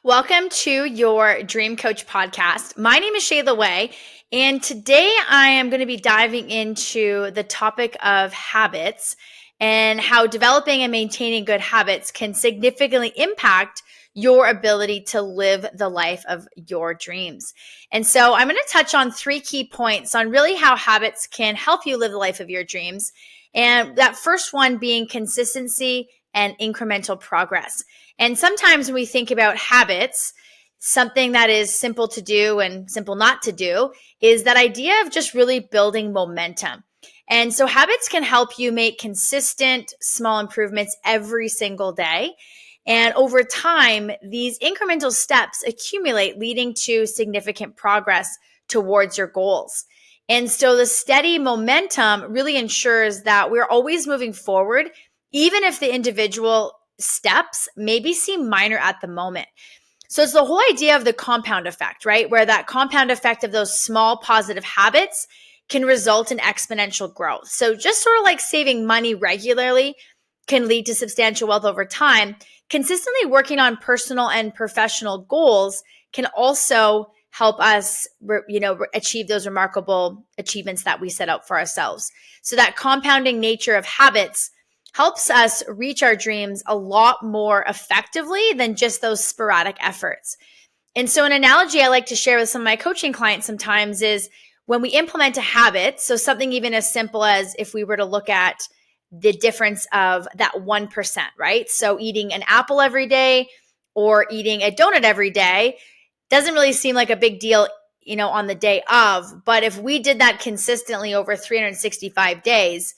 Welcome to your Dream Coach podcast. My name is Shayla Way, and today I am going to be diving into the topic of habits and how developing and maintaining good habits can significantly impact your ability to live the life of your dreams. And so I'm going to touch on three key points on really how habits can help you live the life of your dreams. And that first one being consistency and incremental progress. And sometimes when we think about habits, something that is simple to do and simple not to do is that idea of just really building momentum. And so habits can help you make consistent small improvements every single day. And over time, these incremental steps accumulate, leading to significant progress towards your goals. And so the steady momentum really ensures that we're always moving forward, even if the individual steps maybe seem minor at the moment. So it's the whole idea of the compound effect, right? Where that compound effect of those small positive habits can result in exponential growth. So just sort of like saving money regularly can lead to substantial wealth over time. Consistently working on personal and professional goals can also help us, achieve those remarkable achievements that we set out for ourselves. So that compounding nature of habits helps us reach our dreams a lot more effectively than just those sporadic efforts. And so an analogy I like to share with some of my coaching clients sometimes is when we implement a habit, so something even as simple as if we were to look at the difference of that 1%, right? So eating an apple every day or eating a donut every day doesn't really seem like a big deal, on the day of. But if we did that consistently over 365 days,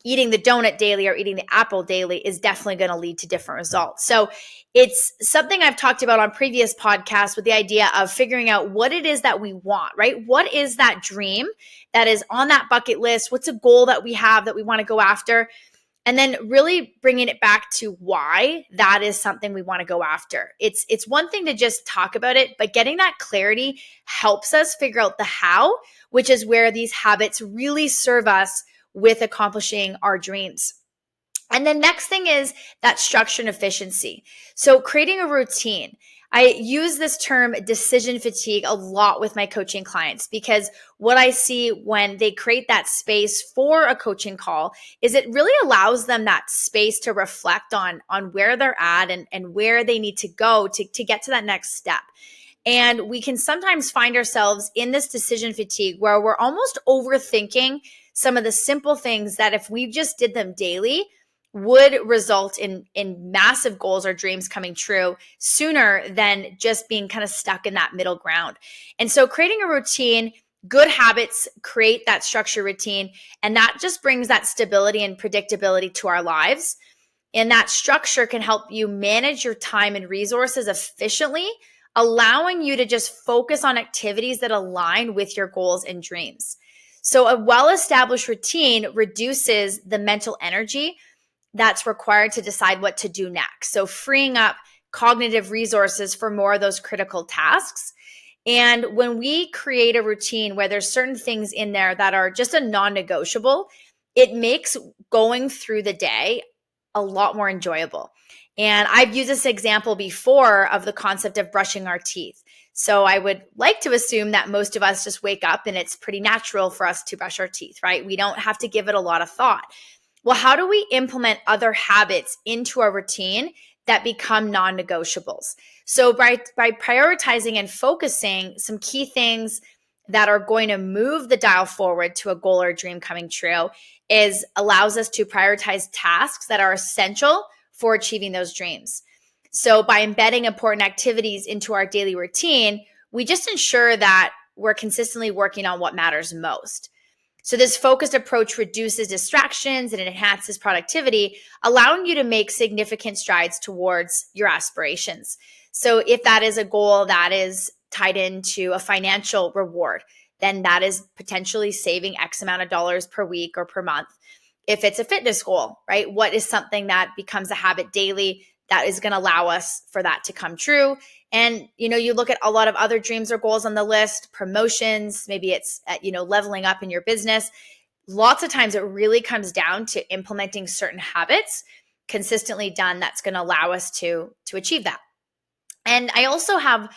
eating the donut daily or eating the apple daily is definitely going to lead to different results. So it's something I've talked about on previous podcasts with the idea of figuring out what it is that we want, right? What is that dream that is on that bucket list? What's a goal that we have that we want to go after? And then really bringing it back to why that is something we want to go after. It's one thing to just talk about it, but getting that clarity helps us figure out the how, which is where these habits really serve us with accomplishing our dreams. And the next thing is that structure and efficiency. So creating a routine. I use this term decision fatigue a lot with my coaching clients because what I see when they create that space for a coaching call is it really allows them that space to reflect on where they're at and where they need to go to get to that next step. And we can sometimes find ourselves in this decision fatigue where we're almost overthinking some of the simple things that if we just did them daily would result in massive goals or dreams coming true sooner than just being kind of stuck in that middle ground. And so creating a routine, good habits create that structure routine, and that just brings that stability and predictability to our lives. And that structure can help you manage your time and resources efficiently, allowing you to just focus on activities that align with your goals and dreams. So a well-established routine reduces the mental energy that's required to decide what to do next. So freeing up cognitive resources for more of those critical tasks. And when we create a routine where there's certain things in there that are just a non-negotiable, it makes going through the day a lot more enjoyable. And I've used this example before of the concept of brushing our teeth. So I would like to assume that most of us just wake up and it's pretty natural for us to brush our teeth, right? We don't have to give it a lot of thought. Well, how do we implement other habits into our routine that become non-negotiables? So by prioritizing and focusing some key things that are going to move the dial forward to a goal or a dream coming true allows us to prioritize tasks that are essential for achieving those dreams. So by embedding important activities into our daily routine, we just ensure that we're consistently working on what matters most. So this focused approach reduces distractions and it enhances productivity, allowing you to make significant strides towards your aspirations. So if that is a goal that is tied into a financial reward, then that is potentially saving X amount of dollars per week or per month. If it's a fitness goal, right? What is something that becomes a habit daily that is going to allow us for that to come true? And, you look at a lot of other dreams or goals on the list, promotions, maybe it's, leveling up in your business. Lots of times it really comes down to implementing certain habits consistently done that's going to allow us to achieve that. And I also have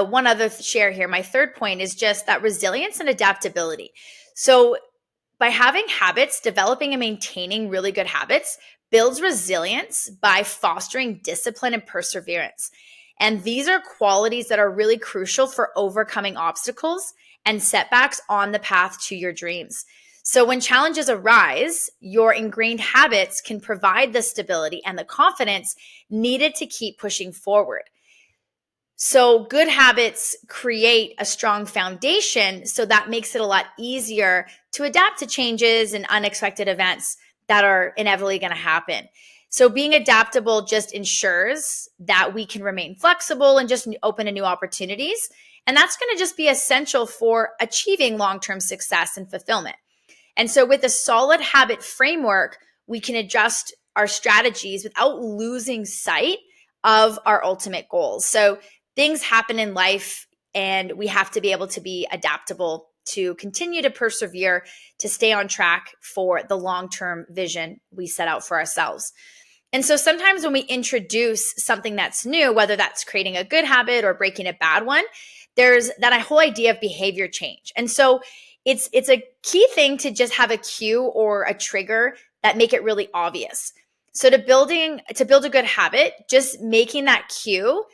one other share here. My third point is just that resilience and adaptability. So by having habits, developing and maintaining really good habits builds resilience by fostering discipline and perseverance. And these are qualities that are really crucial for overcoming obstacles and setbacks on the path to your dreams. So when challenges arise, your ingrained habits can provide the stability and the confidence needed to keep pushing forward. So good habits create a strong foundation. So that makes it a lot easier to adapt to changes and unexpected events that are inevitably going to happen. So being adaptable just ensures that we can remain flexible and just open to new opportunities. And that's going to just be essential for achieving long-term success and fulfillment. And so with a solid habit framework, we can adjust our strategies without losing sight of our ultimate goals. So things happen in life and we have to be able to be adaptable to continue to persevere, to stay on track for the long-term vision we set out for ourselves. And so sometimes when we introduce something that's new, whether that's creating a good habit or breaking a bad one, there's that whole idea of behavior change. And so it's a key thing to just have a cue or a trigger that make it really obvious. So to build a good habit, just making that cue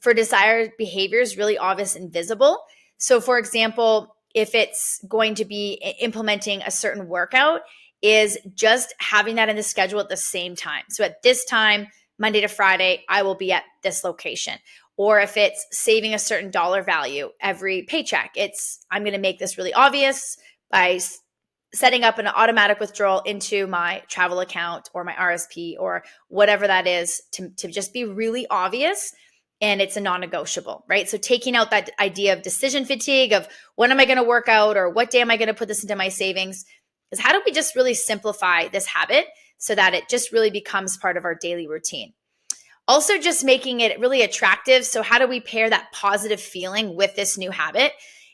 for desired behavior is really obvious and visible. So for example, if it's going to be implementing a certain workout, is just having that in the schedule at the same time. So at this time, Monday to Friday, I will be at this location. Or if it's saving a certain dollar value every paycheck, I'm going to make this really obvious by setting up an automatic withdrawal into my travel account or my RSP or whatever that is to just be really obvious. And it's a non-negotiable, right? So taking out that idea of decision fatigue of when am I going to work out or what day am I going to put this into my savings is how do we just really simplify this habit so that it just really becomes part of our daily routine. Also, just making it really attractive. So how do we pair that positive feeling with this new habit?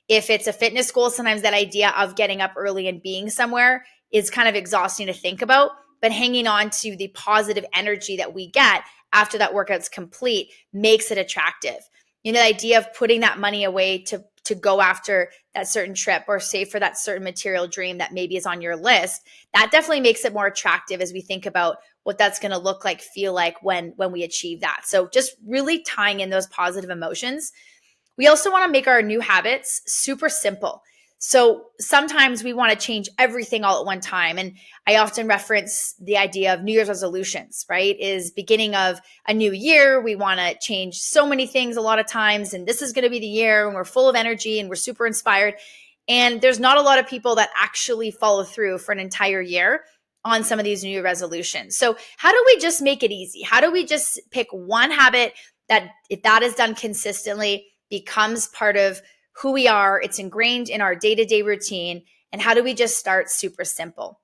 If it's a fitness goal, sometimes that idea of getting up early and being somewhere is kind of exhausting to think about, but hanging on to the positive energy that we get after that workout's complete makes it attractive. You know, the idea of putting that money away to go after that certain trip or save for that certain material dream that maybe is on your list, that definitely makes it more attractive as we think about what that's going to look like, feel like when we achieve that. So just really tying in those positive emotions. We also want to make our new habits super simple. So sometimes we want to change everything all at one time. And I often reference the idea of New Year's resolutions, right? Is beginning of a new year. We want to change so many things a lot of times. And this is going to be the year and we're full of energy and we're super inspired. And there's not a lot of people that actually follow through for an entire year on some of these new resolutions. So how do we just make it easy? How do we just pick one habit that, if that is done consistently, becomes part of who we are? It's ingrained in our day-to-day routine. And how do we just start super simple?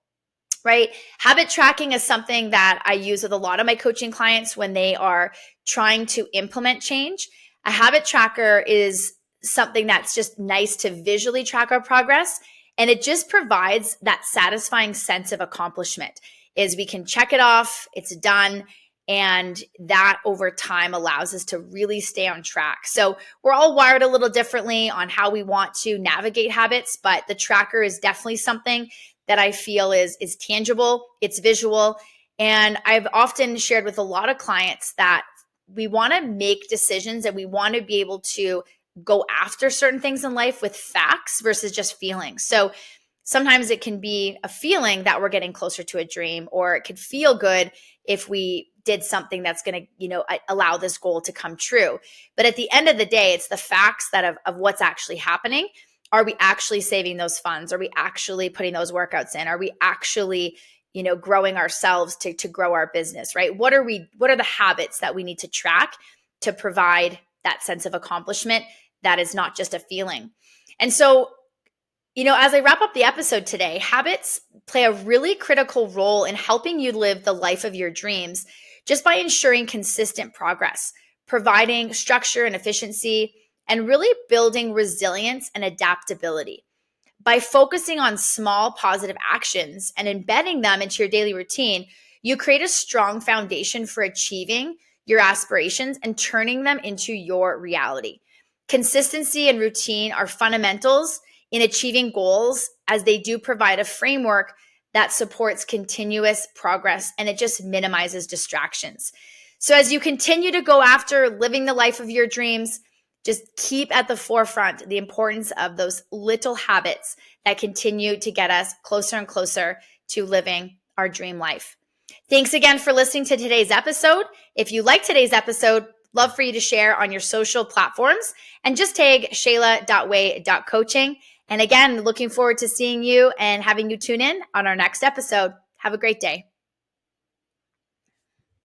Right? Habit tracking is something that I use with a lot of my coaching clients when they are trying to implement change. A habit tracker is something that's just nice to visually track our progress. And it just provides that satisfying sense of accomplishment is we can check it off, it's done. And that over time allows us to really stay on track. So we're all wired a little differently on how we want to navigate habits, but the tracker is definitely something that I feel is tangible, it's visual. And I've often shared with a lot of clients that we want to make decisions and we want to be able to go after certain things in life with facts versus just feelings. So sometimes it can be a feeling that we're getting closer to a dream, or it could feel good if we did something that's going to, allow this goal to come true. But at the end of the day, it's the facts of what's actually happening. Are we actually saving those funds? Are we actually putting those workouts in? Are we actually, growing ourselves to grow our business, right? What are the habits that we need to track to provide that sense of accomplishment that is not just a feeling? And so, as I wrap up the episode today, habits play a really critical role in helping you live the life of your dreams just by ensuring consistent progress, providing structure and efficiency, and really building resilience and adaptability. By focusing on small positive actions and embedding them into your daily routine, you create a strong foundation for achieving your aspirations and turning them into your reality. Consistency and routine are fundamentals in achieving goals, as they do provide a framework that supports continuous progress and it just minimizes distractions. So as you continue to go after living the life of your dreams, just keep at the forefront the importance of those little habits that continue to get us closer and closer to living our dream life. Thanks again for listening to today's episode. If you like today's episode, love for you to share on your social platforms and just tag shayla.way.coaching. And again, looking forward to seeing you and having you tune in on our next episode. Have a great day.